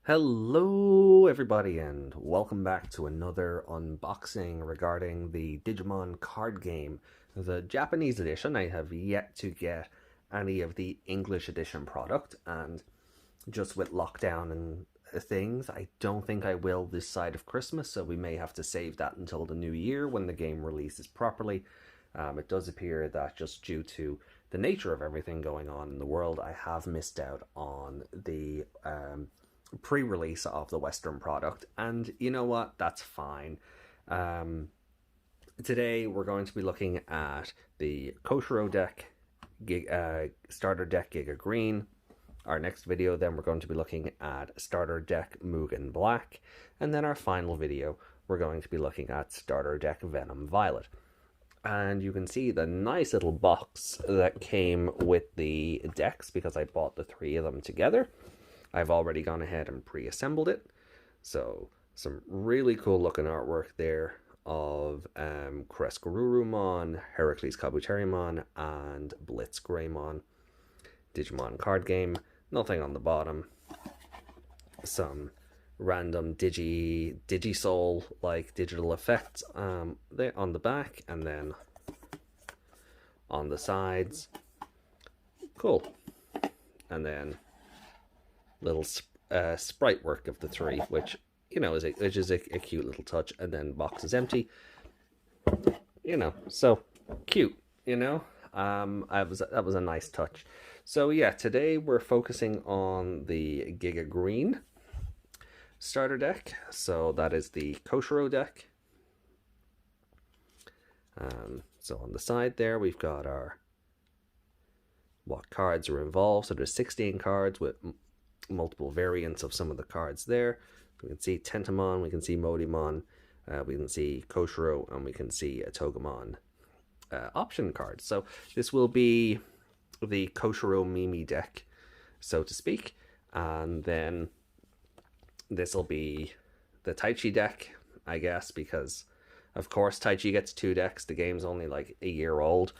Hello everybody and welcome back to another unboxing regarding the Digimon card game. The Japanese edition, I have yet to get any of the English edition product, and just with lockdown and things, I don't think I will this side of Christmas, so we may have to save that until the new year when the game releases properly. It does appear that just due to the nature of everything going on in the world, I have missed out on the pre-release of the Western product, and you know what? That's fine. Um, Today we're going to be looking at the Koshiro deck, starter deck Giga Green. Our next video, then we're going to be looking at starter deck Mugen Black, and then our final video, we're going to be looking at starter deck Venom Violet. And you can see the nice little box that came with the decks because I bought the three of them together. I've already gone ahead and pre-assembled it. So some really cool looking artwork there of Kreskururumon, Heracles Kabuterimon, and Blitz Greymon. Digimon card game. Nothing on the bottom. Some random Digisoul like digital effects there on the back, and then on the sides. Cool. And then little sprite work of the three, which is a cute little touch. And then box is empty. So cute. That was a nice touch. So yeah, today we're focusing on the Giga Green starter deck. So that is the Koshiro deck. So on the side there, we've got our what cards are involved. So there's 16 cards with multiple variants of some of the cards there. We can see Tentamon, we can see Modimon, we can see Koshiro, and we can see a Togemon option card. So this will be the Koshiro Mimi deck, so to speak. And then this will be the Taichi deck, I guess, because of course Taichi gets two decks. The game's only like a year old.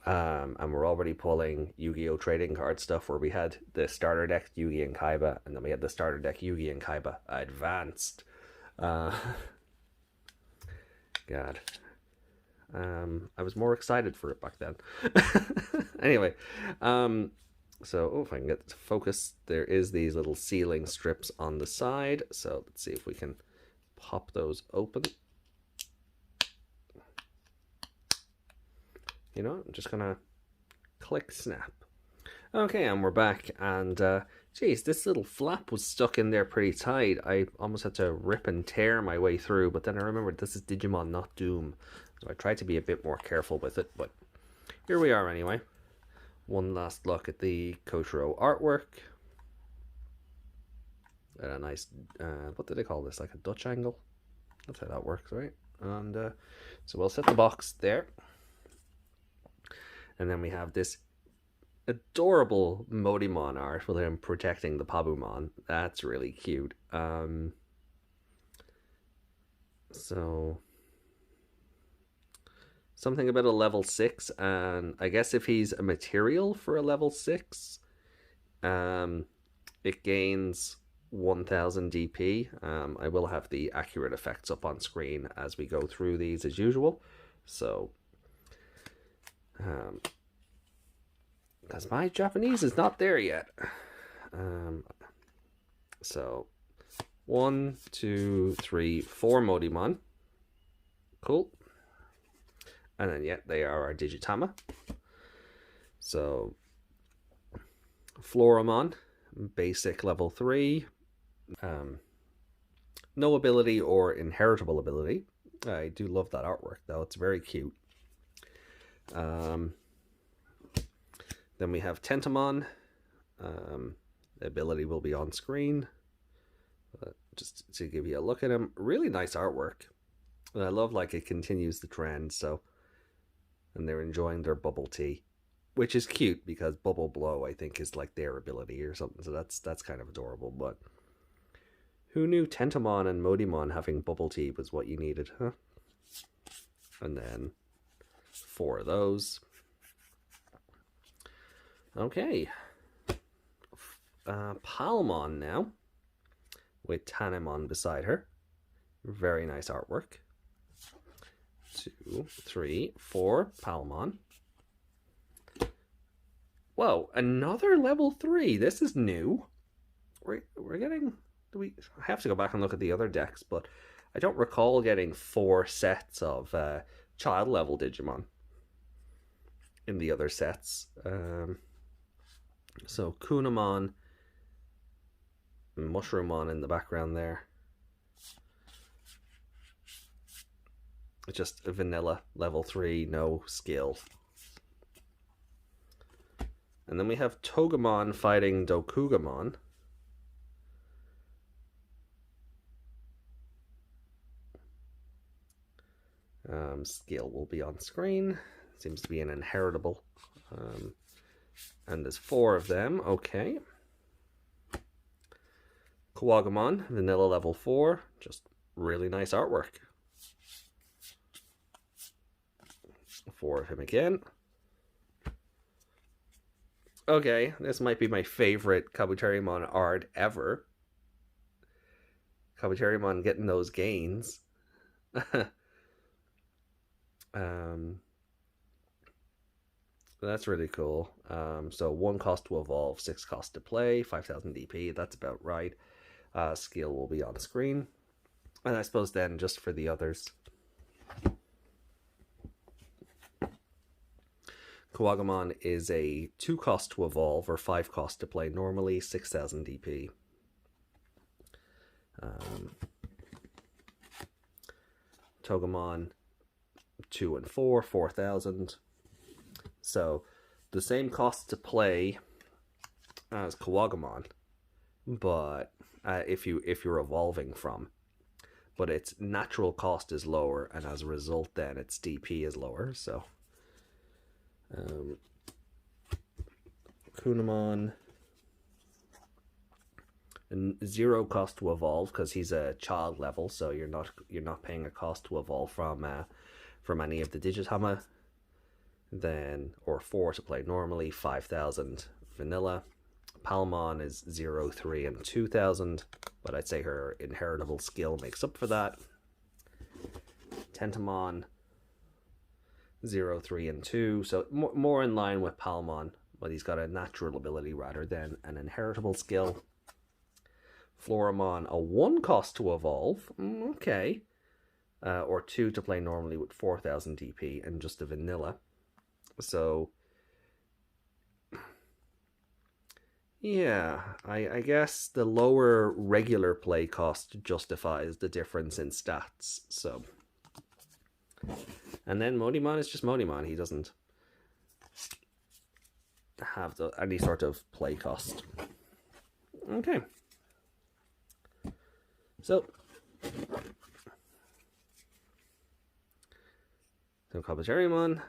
And we're already pulling Yu-Gi-Oh! Trading card stuff where we had the starter deck Yugi and Kaiba, and then we had the starter deck Yugi and Kaiba Advanced. God. I was more excited for it back then. Anyway, so if I can get to focus, there is these little sealing strips on the side. So let's see if we can pop those open. I'm just gonna click snap. Okay, and we're back, and geez, this little flap was stuck in there pretty tight. I almost had to rip and tear my way through, but then I remembered this is Digimon, not Doom, so I tried to be a bit more careful with it, but here we are anyway. One last look at the Koshiro artwork. And a nice, what do they call this, like a Dutch angle? That's how that works, right? And so we'll set the box there. And then we have this adorable Modimon art with him protecting the Pabumon. That's really cute. So something about a level 6, and I guess if he's a material for a level 6, it gains 1000 DP. I will have the accurate effects up on screen as we go through these as usual. So because my Japanese is not there yet. So 1, 2, 3, 4 Modimon. Cool. And then they are our Digitama. So Floramon, basic level 3. No ability or inheritable ability. I do love that artwork though, it's very cute. Then we have Tentamon. The ability will be on screen. But just to give you a look at him, really nice artwork. And I love like it continues the trend. So, and they're enjoying their bubble tea, which is cute because bubble blow I think is like their ability or something. So that's kind of adorable. But who knew Tentamon and Modimon having bubble tea was what you needed, huh? And then 4 of those. Okay. Palmon now. with Tanemon beside her. Very nice artwork. 2, 3, 4, Palmon. Whoa, another level 3. This is new. We're getting... I have to go back and look at the other decks, but I don't recall getting 4 sets of child level Digimon in the other sets. So Kunamon, Mushroomon in the background there. Just a vanilla level 3, no skill. And then we have Togemon fighting Dokugamon. Skill will be on screen. Seems to be an inheritable. And there's 4 of them. Okay. Kawagamon, vanilla level 4. Just really nice artwork. 4 of him again. Okay, this might be my favorite Kabuterimon art ever. Kabuterimon getting those gains. That's really cool. So 1 cost to evolve, 6 cost to play, 5000 DP. That's about right. Skill will be on screen. And I suppose then just for the others. Kawagamon is a 2 cost to evolve or 5 cost to play normally, 6000 DP. Togemon 2 and 4, 4000. So the same cost to play as Kawagamon, but if you're evolving from, but its natural cost is lower, and as a result, then its DP is lower. So Kunamon, 0 cost to evolve because he's a child level, so you're not paying a cost to evolve from any of the Digitama. Then, or 4 to play normally, 5000 vanilla. Palmon is 0, 3, and 2000, but I'd say her inheritable skill makes up for that. Tentamon 0, 3, and 2, so more in line with Palmon, but he's got a natural ability rather than an inheritable skill. Floramon, a 1 cost to evolve, okay, or 2 to play normally with 4000 DP and just a vanilla. So yeah, I guess the lower regular play cost justifies the difference in stats. So, and then Modimon is just Modimon. He doesn't have any sort of play cost. Okay. So Kabuterimon.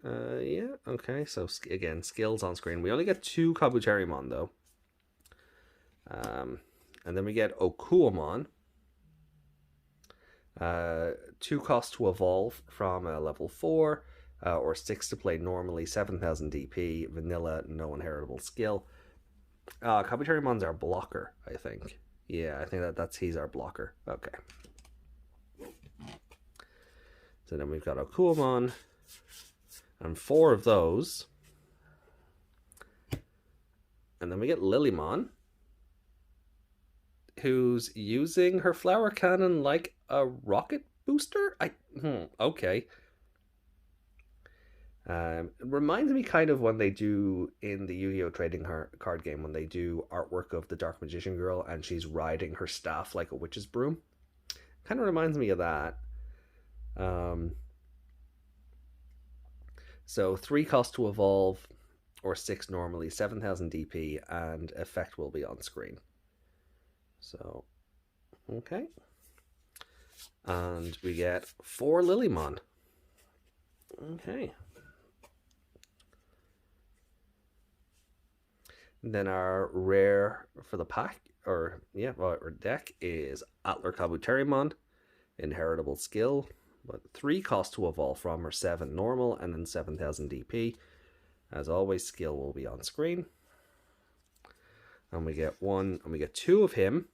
Yeah, okay, so again, skills on screen. We only get 2 Kabuterimon though. And then we get Okuamon. 2 cost to evolve from a level 4, or 6 to play normally, 7000 DP, vanilla, no inheritable skill. Kabutarimon's our blocker, I think. Yeah, I think he's our blocker. Okay. So then we've got Okuamon. And 4 of those. And then we get Lilymon, who's using her flower cannon like a rocket booster? Okay. It reminds me kind of when they do in the Yu-Gi-Oh! Trading card game, when they do artwork of the Dark Magician Girl and she's riding her staff like a witch's broom. Kind of reminds me of that. So 3 cost to evolve, or 6 normally, 7000 DP, and effect will be on screen. So, okay. And we get 4 Lilymon. Okay. And then our rare for the pack, our deck is Atler Kabuterimon, inheritable skill. But 3 cost to evolve from, or 7 normal, and then 7000 DP. As always, skill will be on screen. And we get 2 of him.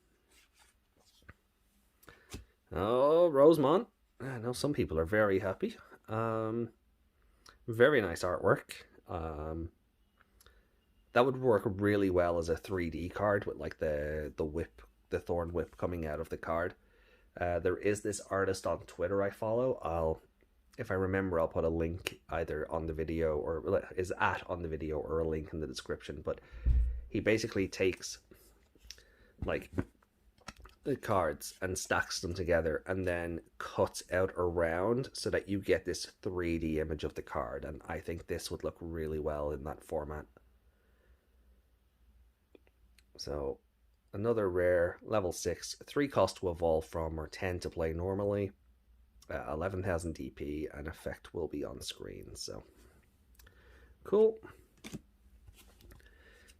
Oh, Rosemont. I know some people are very happy. Very nice artwork. Um, that would work really well as a 3D card with like the whip, the thorn whip coming out of the card. There is this artist on Twitter I follow. If I remember, I'll put a link either on the video or is at on the video or a link in the description. But he basically takes like the cards and stacks them together and then cuts out around so that you get this 3D image of the card. And I think this would look really well in that format. So another rare, level 6, 3 cost to evolve from or 10 to play normally. 11,000 DP, and effect will be on screen. So cool.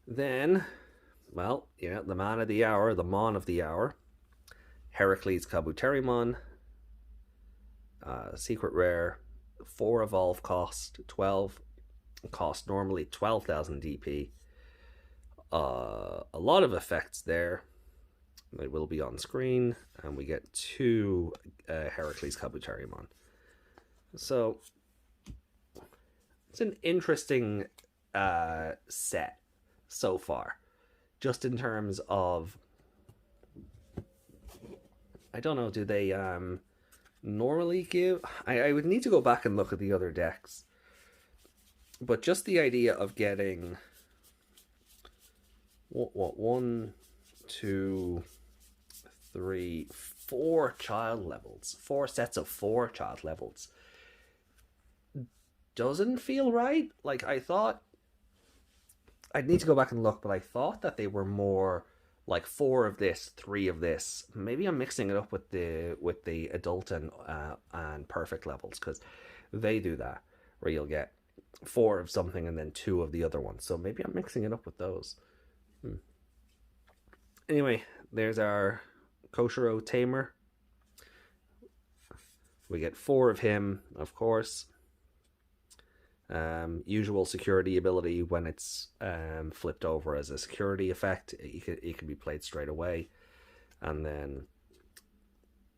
Then, well, yeah, the man of the hour, the mon of the hour, Heracles Kabuterimon, secret rare, 4 evolve cost, 12 cost normally 12,000 DP. A lot of effects there. They will be on screen, and we get 2 Heracles Kabuterimon. So it's an interesting set so far, just in terms of, I don't know, do they normally give, I would need to go back and look at the other decks, but just the idea of getting what 1, 2, 3, 4 child levels, 4 sets of 4 child levels, doesn't feel right. Like, I thought, I'd need to go back and look, but I thought that they were more like 4 of this, 3 of this. Maybe I'm mixing it up with the adult and perfect levels, because they do that where you'll get 4 of something and then 2 of the other one. So maybe I'm mixing it up with those. Anyway, there's our Koshiro Tamer. We get 4 of him, of course. Usual security ability when it's flipped over as a security effect. It can be played straight away. And then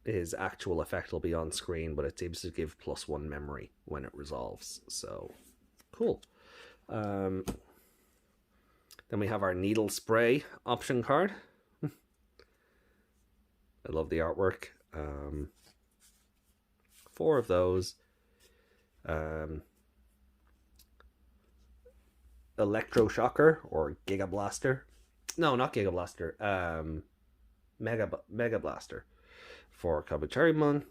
his actual effect will be on screen, but it seems to give +1 memory when it resolves. So, cool. Then we have our Needle Spray option card. I love the artwork. 4 of those. Electro Shocker or Giga Blaster. No, not Giga Blaster. Mega Blaster for Kabuterimon.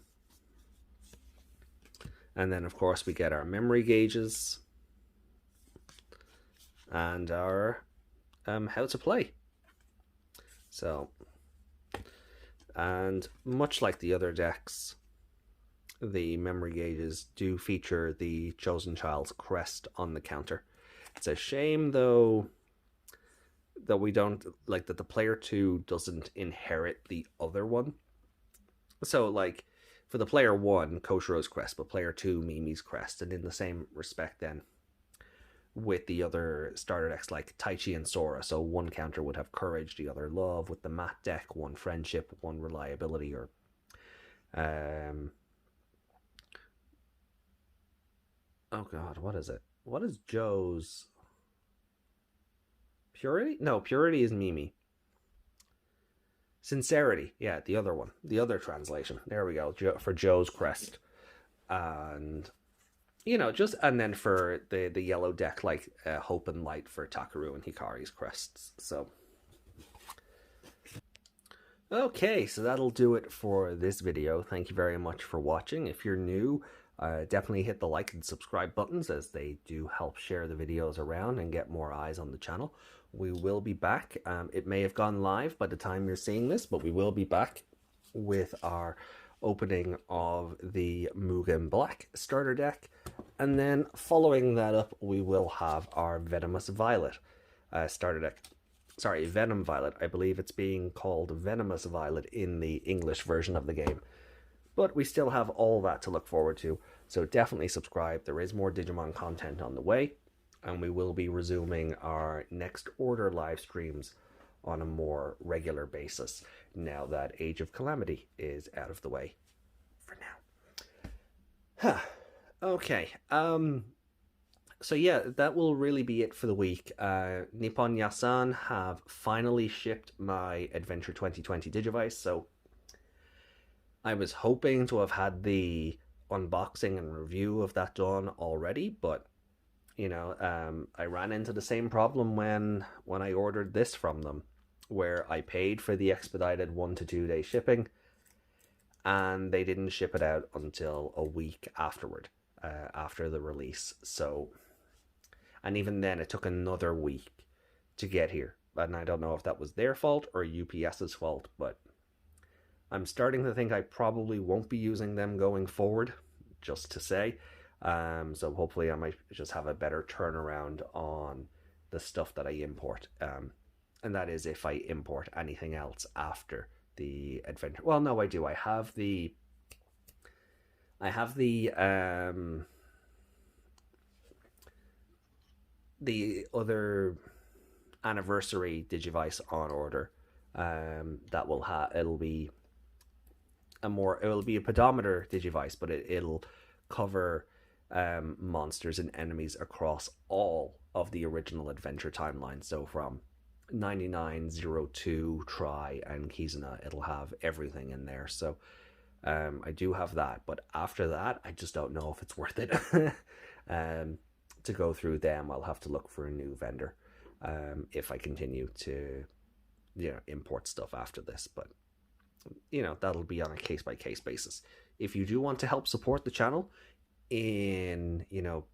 And then, of course, we get our memory gauges and our how to play. So, and much like the other decks, the memory gauges do feature the chosen child's crest on the counter. It's a shame, though, that we don't, like, that the player 2 doesn't inherit the other one. So, like, for the player 1, Koshiro's crest, but player 2, Mimi's crest. And in the same respect, then, with the other starter decks like Taichi and Sora. So one counter would have courage, the other love. With the mat deck, one friendship, one reliability, or oh god, what is it? What is Joe's Purity? No, Purity is Mimi. Sincerity, yeah, the other one, the other translation. There we go, for Joe's crest. And you know, just, and then for the yellow deck, like Hope and Light for Takaru and Hikari's crests. So, okay, so that'll do it for this video. Thank you very much for watching. If you're new, definitely hit the like and subscribe buttons, as they do help share the videos around and get more eyes on the channel. We will be back. It may have gone live by the time you're seeing this, but we will be back with our opening of the Mugen Black starter deck, and then following that up we will have our Venomous Violet starter deck. Sorry, Venom Violet. I believe it's being called Venomous Violet in the English version of the game, but we still have all that to look forward to, so definitely subscribe. There is more Digimon content on the way, and we will be resuming our next order live streams on a more regular basis now that Age of Calamity is out of the way for now. Huh. Okay. So yeah, that will really be it for the week. Nippon Yasan have finally shipped my Adventure 2020 Digivice, so I was hoping to have had the unboxing and review of that done already, but I ran into the same problem when I ordered this from them, where I paid for the expedited 1 to 2 day shipping, and they didn't ship it out until a week afterward, after the release. So, and even then, it took another week to get here, and I don't know if that was their fault or UPS's fault, but I'm starting to think I probably won't be using them going forward, just to say. So hopefully I might just have a better turnaround on the stuff that I import. And that is if I import anything else after the adventure. Well, no, I do. I have the other anniversary Digivice on order. That will have it'll be a pedometer Digivice, but it'll cover monsters and enemies across all of the original adventure timeline. So from 9902 Try and Kizuna, it'll have everything in there. So I do have that, but after that I just don't know if it's worth it. To go through them, I'll have to look for a new vendor if I continue to import stuff after this. But that'll be on a case by case basis. If you do want to help support the channel in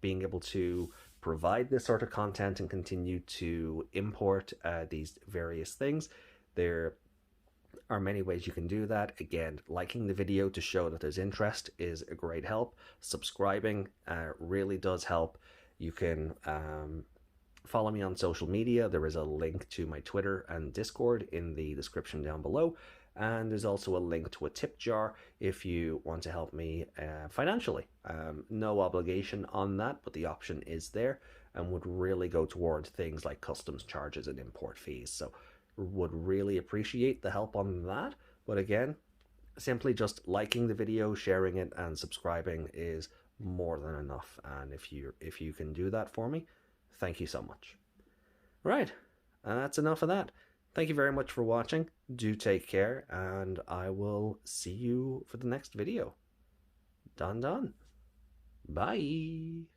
being able to provide this sort of content and continue to import these various things, there are many ways you can do that. Again, liking the video to show that there's interest is a great help. Subscribing really does help. You can follow me on social media. There is a link to my Twitter and Discord in the description down below. And there's also a link to a tip jar if you want to help me financially. No obligation on that, but the option is there and would really go towards things like customs charges and import fees. So would really appreciate the help on that. But again, simply just liking the video, sharing it, and subscribing is more than enough. And if you can do that for me, thank you so much. Right, and that's enough of that. Thank you very much for watching. Do take care, and I will see you for the next video. Done. Bye.